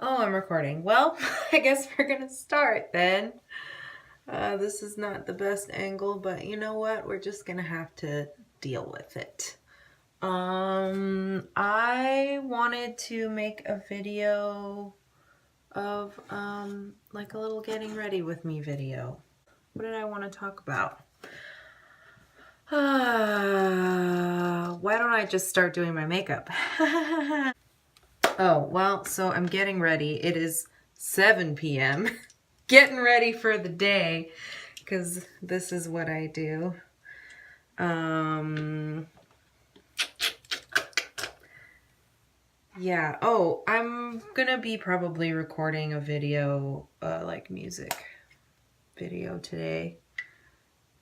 Oh, I'm recording. Well, I guess we're gonna start then. This is not the best angle, but you know what? We're just gonna have to deal with it. I wanted to make a video of, like a little getting ready with me video. What did I want to talk about? Why don't I just start doing my makeup? Oh, well, so I'm getting ready. It is 7 p.m. Getting ready for the day because this is what I do. Yeah. Oh, I'm gonna be probably recording a video, like music video today.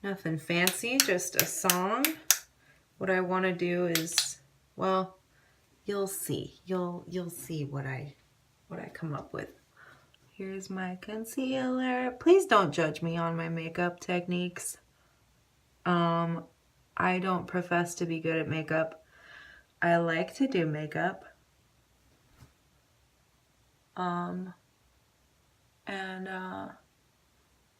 Nothing fancy, just a song. What I want to do is, well, you'll see. You'll see what I come up with. Here's my concealer. Please don't judge me on my makeup techniques. I don't profess to be good at makeup. I like to do makeup.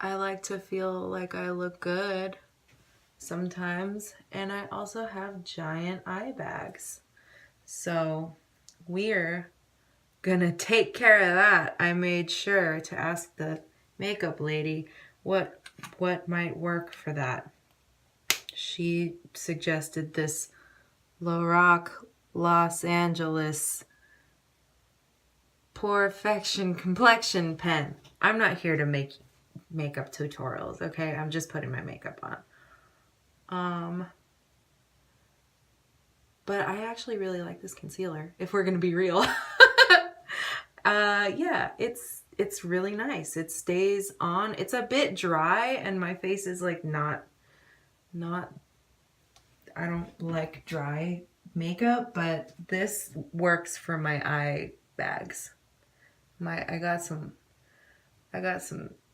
I like to feel like I look good sometimes. And I also have giant eye bags. So we're gonna take care of that. I made sure to ask the makeup lady what might work for that. She suggested this Lorac Los Angeles Perfection Complexion pen. I'm not here to make makeup tutorials, okay? I'm just putting my makeup on. But I actually really like this concealer, if we're gonna be real. Yeah, it's really nice. It stays on. It's a bit dry and my face is like not I don't like dry makeup, but this works for my eye bags. I got some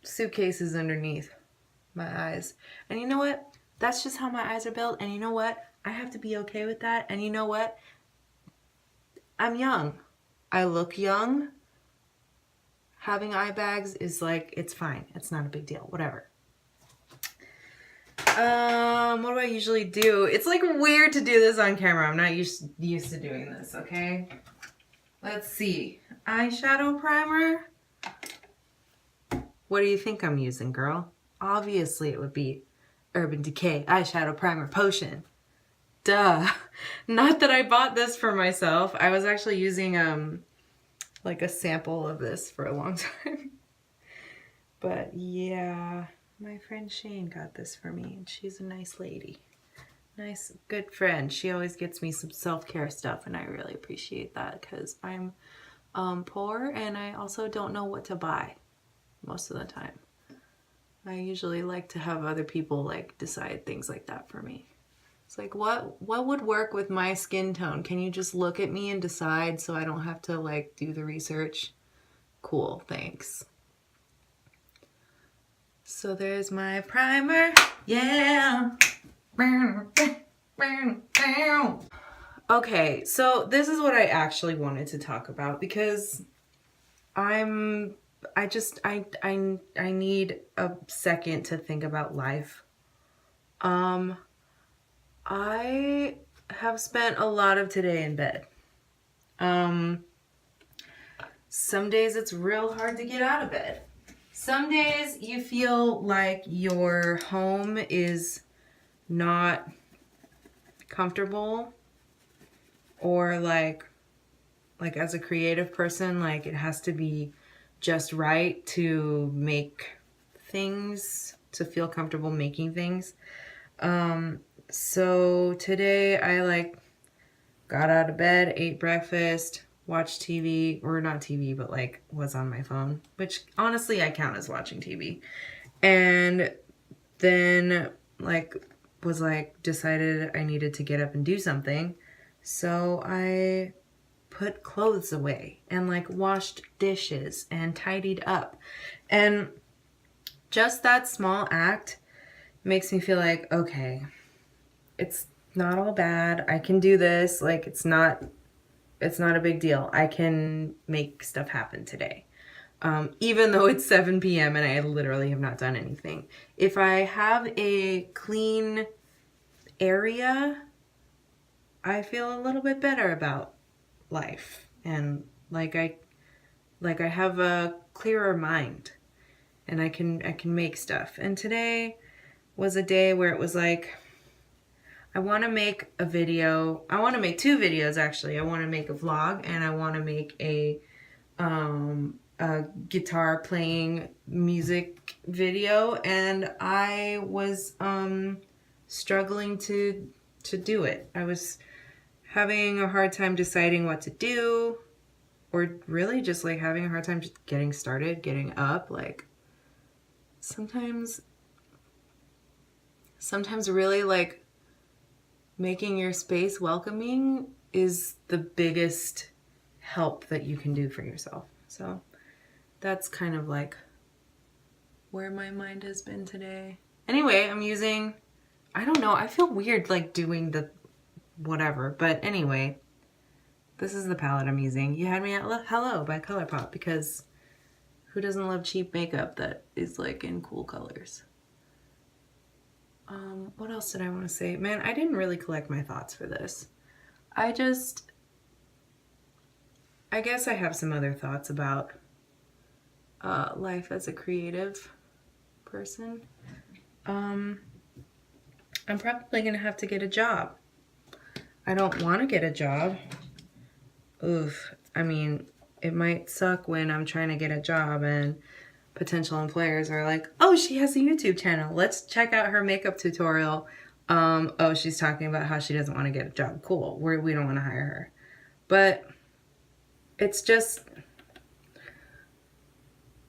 suitcases underneath my eyes. And you know what? That's just how my eyes are built. And you know what? I have to be okay with that. And you know what? I'm young. I look young. Having eye bags is like, it's fine. It's not a big deal. Whatever. What do I usually do? It's like weird to do this on camera. I'm not used to doing this, okay? Let's see. Eyeshadow primer. What do you think I'm using, girl? Obviously it would be Urban Decay Eyeshadow Primer Potion. Duh. Not that I bought this for myself. I was actually using like a sample of this for a long time. But yeah, my friend Shane got this for me and she's a nice lady. Nice, good friend. She always gets me some self-care stuff and I really appreciate that because I'm poor and I also don't know what to buy most of the time. I usually like to have other people like decide things like that for me. It's like, what would work with my skin tone? Can you just look at me and decide so I don't have to like do the research? Cool, thanks. So there's my primer. Yeah. Okay, so this is what I actually wanted to talk about because I need a second to think about life. I have spent a lot of today in bed. Some days it's real hard to get out of bed. Some days you feel like your home is not comfortable or like as a creative person, like it has to be just right to make things, to feel comfortable making things. So today I like got out of bed, ate breakfast, watched TV, or not TV, but like was on my phone, which honestly I count as watching TV. And then like was like decided I needed to get up and do something. So I put clothes away and like washed dishes and tidied up. And just that small act makes me feel like, okay, it's not all bad. I can do this. Like it's not It's not a big deal. I can make stuff happen today. Even though it's 7 p.m. and I literally have not done anything. If I have a clean area, I feel a little bit better about life, and like I have a clearer mind, and I can make stuff. And today was a day where it was like, I want to make a video. I want to make 2 videos actually. I want to make a vlog, and I want to make a guitar playing music video, and I was struggling to do it. I was having a hard time deciding what to do, or really just like having a hard time just getting started, getting up. Like sometimes really like making your space welcoming is the biggest help that you can do for yourself. So that's kind of like where my mind has been today. Anyway, I'm using, I don't know, I feel weird like doing the whatever, but anyway, this is the palette I'm using. You had me at Hello by ColourPop, because who doesn't love cheap makeup that is like in cool colors? What else did I want to say? Man, I didn't really collect my thoughts for this. I guess I have some other thoughts about life as a creative person. I'm probably gonna have to get a job. I don't want to get a job. Oof. I mean, it might suck when I'm trying to get a job and potential employers are like, oh, she has a YouTube channel. Let's check out her makeup tutorial. Oh, she's talking about how she doesn't want to get a job. Cool. We don't want to hire her. But it's just,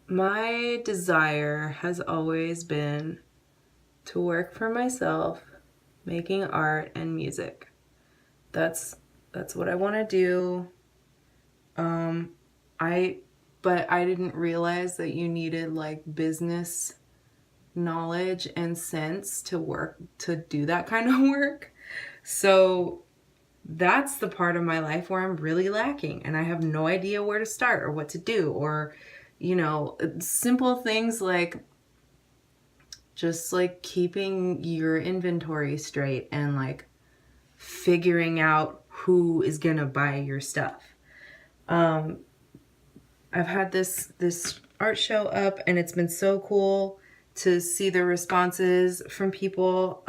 my desire has always been to work for myself, making art and music. That's what I want to do. But I didn't realize that you needed like business knowledge and sense to do that kind of work. So that's the part of my life where I'm really lacking, and I have no idea where to start or what to do, or, you know, simple things like just like keeping your inventory straight and like figuring out who is gonna buy your stuff. I've had this art show up, and it's been so cool to see the responses from people.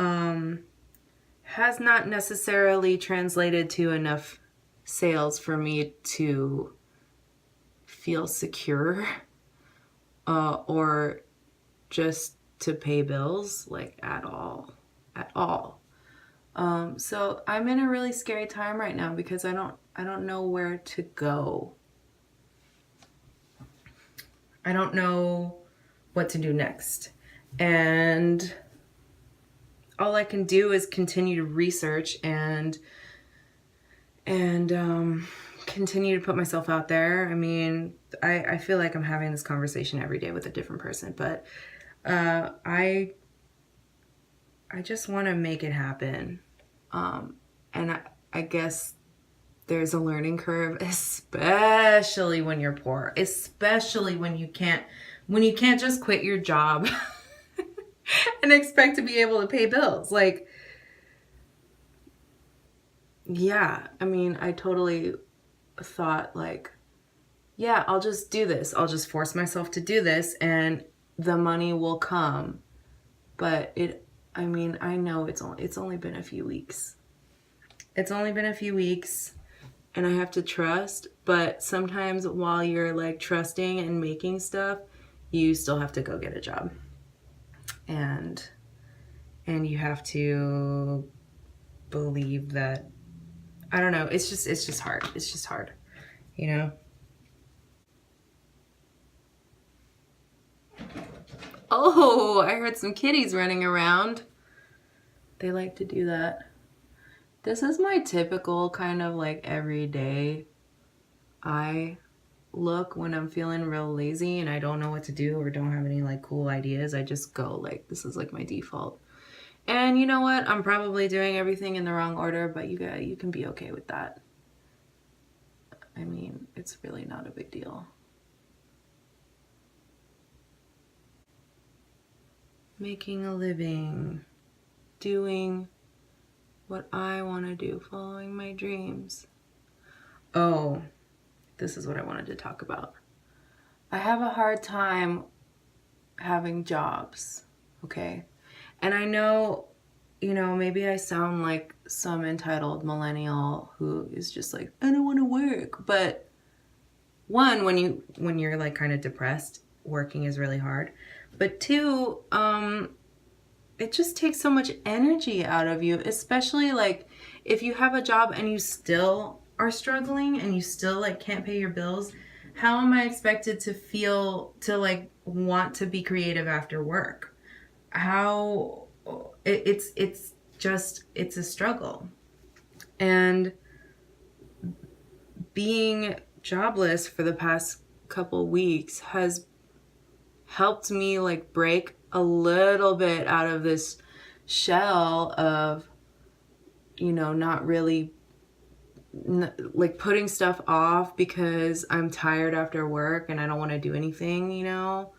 Has not necessarily translated to enough sales for me to feel secure, or just to pay bills, like at all. So I'm in a really scary time right now because I don't know where to go. I don't know what to do next. And all I can do is continue to research and continue to put myself out there. I mean, I feel like I'm having this conversation every day with a different person, but I just want to make it happen. And I guess there's a learning curve, especially when you're poor, especially when you can't just quit your job and expect to be able to pay bills. Like, yeah, I mean, I totally thought like, yeah, I'll just do this. I'll just force myself to do this and the money will come. But I know it's only been a few weeks. It's only been a few weeks. And I have to trust, but sometimes while you're like trusting and making stuff, you still have to go get a job. And you have to believe that, I don't know, it's just hard. It's just hard, you know? Oh, I heard some kitties running around. They like to do that. This is my typical kind of like everyday eye look when I'm feeling real lazy and I don't know what to do or don't have any like cool ideas. I just go like, this is like my default. And you know what? I'm probably doing everything in the wrong order, but you can be okay with that. I mean, it's really not a big deal. Making a living, doing what I want to do, following my dreams. Oh, this is what I wanted to talk about. I have a hard time having jobs, okay? And I know, you know, maybe I sound like some entitled millennial who is just like, I don't want to work. But one, when you're like kind of depressed, working is really hard. But two, it just takes so much energy out of you, especially like if you have a job and you still are struggling and you still like can't pay your bills. How am I expected to feel to like want to be creative after work? How it's a struggle. And being jobless for the past couple weeks has helped me like break a little bit out of this shell of, you know, not really like putting stuff off because I'm tired after work and I don't want to do anything, you know.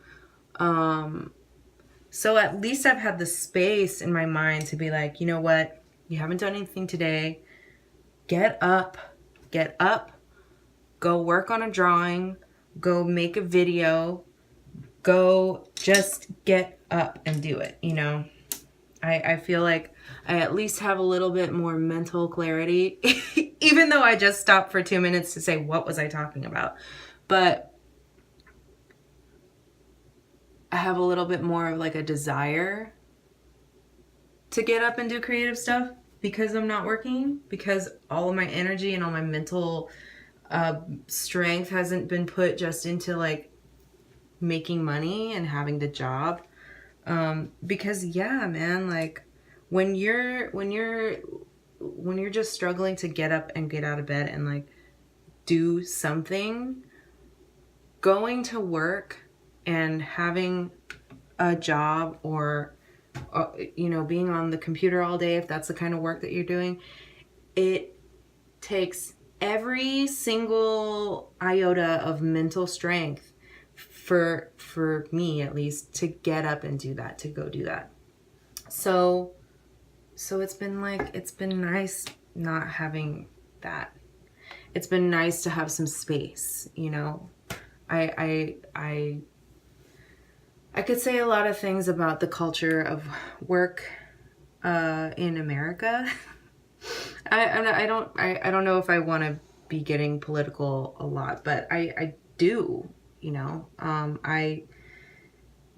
So at least I've had the space in my mind to be like, you know what, you haven't done anything today. Get up, go work on a drawing, go make a video, go just get up and do it, you know. I feel like I at least have a little bit more mental clarity, even though I just stopped for 2 minutes to say, what was I talking about? But I have a little bit more of like a desire to get up and do creative stuff because I'm not working, because all of my energy and all my mental strength hasn't been put just into like making money and having the job. Because yeah, man, like when you're just struggling to get up and get out of bed and like do something, going to work and having a job or you know, being on the computer all day, if that's the kind of work that you're doing, it takes every single iota of mental strength for me at least to get up and do that, to go do that. So it's been nice not having that. It's been nice to have some space, you know. I could say a lot of things about the culture of work in America. I don't know if I want to be getting political a lot, but I do, you know.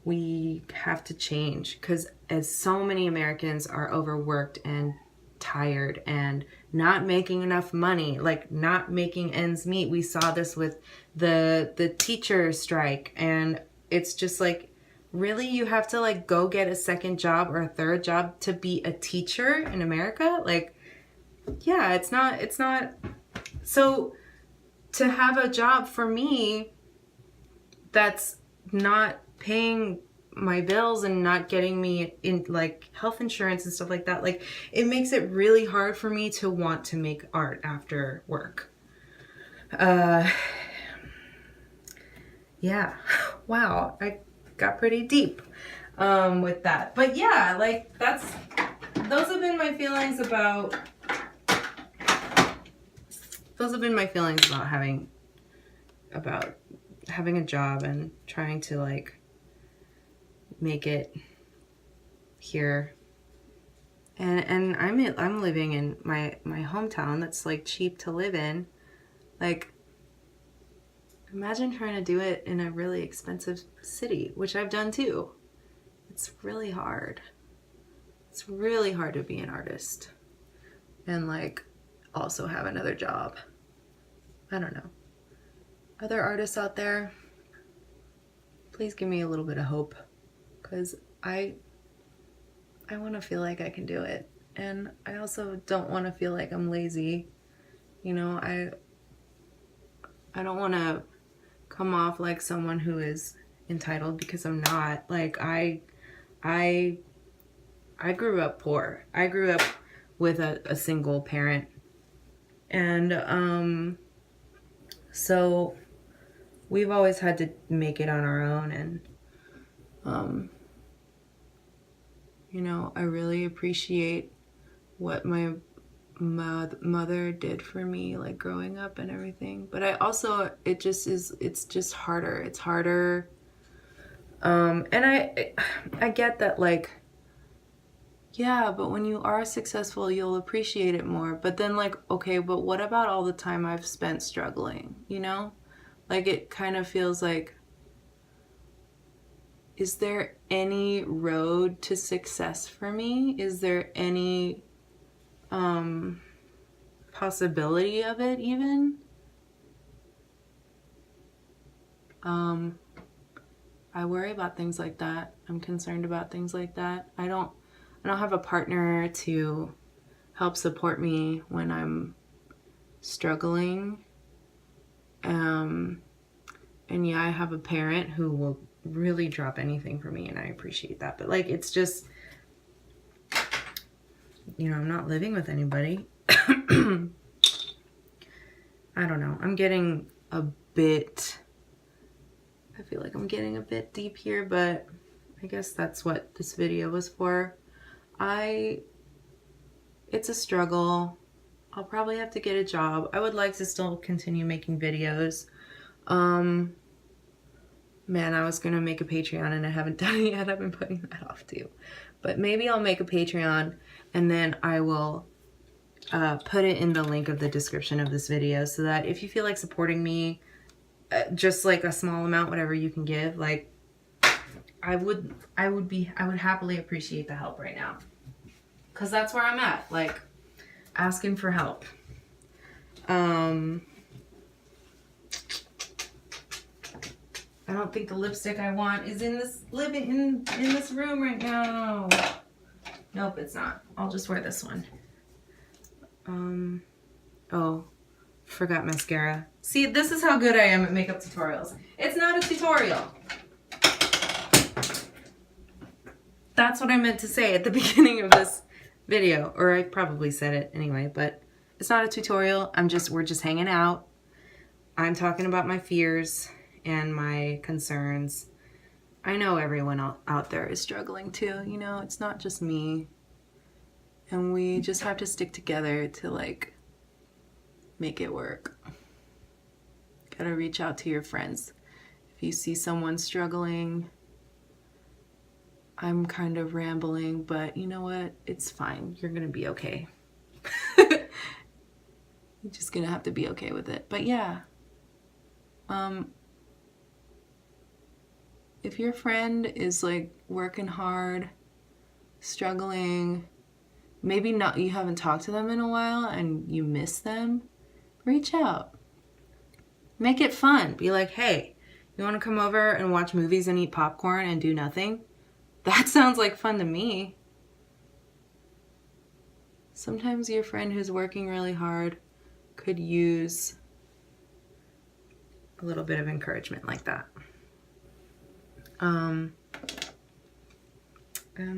We have to change because as so many Americans are overworked and tired and not making enough money, like not making ends meet. We saw this with the teacher strike, and it's just like, really, you have to like go get a second job or a third job to be a teacher in America? Like, yeah, it's not. So to have a job for me that's not paying my bills and not getting me in like health insurance and stuff like that, like it makes it really hard for me to want to make art after work. Yeah, wow, I got pretty deep with that. But yeah, like those have been my feelings about having a job and trying to like make it here. And I'm living in my hometown that's like cheap to live in. Like, imagine trying to do it in a really expensive city, which I've done too. It's really hard. It's really hard to be an artist and like also have another job. I don't know. Other artists out there, please give me a little bit of hope, because I want to feel like I can do it, and I also don't want to feel like I'm lazy. You know, I don't want to come off like someone who is entitled, because I'm not. Like I grew up poor. I grew up with a single parent, and So we've always had to make it on our own, and you know, I really appreciate what my mother did for me, like growing up and everything. But I also, it's just harder. It's harder. And I get that, like, yeah, but when you are successful, you'll appreciate it more. But then, like, okay, but what about all the time I've spent struggling, you know? Like, it kind of feels like, is there any road to success for me? Is there any possibility of it even? I worry about things like that. I'm concerned about things like that. I don't have a partner to help support me when I'm struggling. And yeah, I have a parent who will really drop anything for me, and I appreciate that. But like, it's just, you know, I'm not living with anybody. I don't know. I'm getting a bit, I feel like I'm getting a bit deep here, but I guess that's what this video was for. It's a struggle. I'll probably have to get a job. I would like to still continue making videos. Man, I was gonna make a Patreon and I haven't done it yet. I've been putting that off too. But maybe I'll make a Patreon, and then I will put it in the link of the description of this video, so that if you feel like supporting me, just like a small amount, whatever you can give, like, I would happily appreciate the help right now. Cause that's where I'm at, like, asking for help. I don't think the lipstick I want is in this in this room right now. Nope, it's not. I'll just wear this one. Oh, forgot mascara. See, this is how good I am at makeup tutorials. It's not a tutorial. That's what I meant to say at the beginning of this video, or I probably said it anyway, but it's not a tutorial. We're just hanging out. I'm talking about my fears and my concerns. I know everyone out there is struggling too, you know, it's not just me. And we just have to stick together to, like, make it work. Gotta reach out to your friends. If you see someone struggling, I'm kind of rambling, but you know what? It's fine. You're gonna be okay. You're just gonna have to be okay with it. But yeah, if your friend is, like, working hard, struggling, maybe not, you haven't talked to them in a while and you miss them, reach out. Make it fun. Be like, hey, you want to come over and watch movies and eat popcorn and do nothing? That sounds like fun to me. Sometimes your friend who's working really hard could use a little bit of encouragement like that. And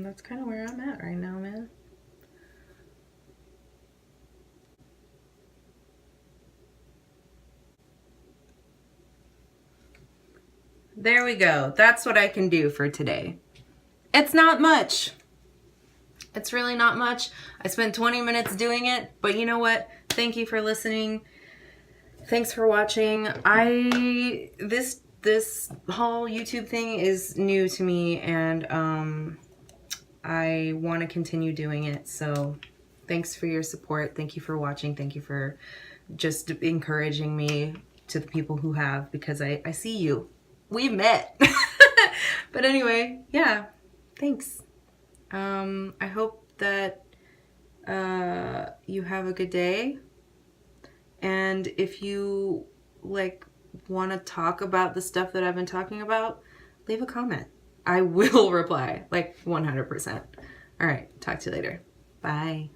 that's kind of where I'm at right now, man. There we go. That's what I can do for today. It's not much. It's really not much. I spent 20 minutes doing it, but you know what? Thank you for listening. Thanks for watching. This whole YouTube thing is new to me, and I want to continue doing it. So thanks for your support. Thank you for watching. Thank you for just encouraging me, to the people who have, because I see you. We met. But anyway, yeah, thanks. I hope that you have a good day. And if you, like, want to talk about the stuff that I've been talking about, leave a comment. I will reply, like, 100%. All right, talk to you later. Bye.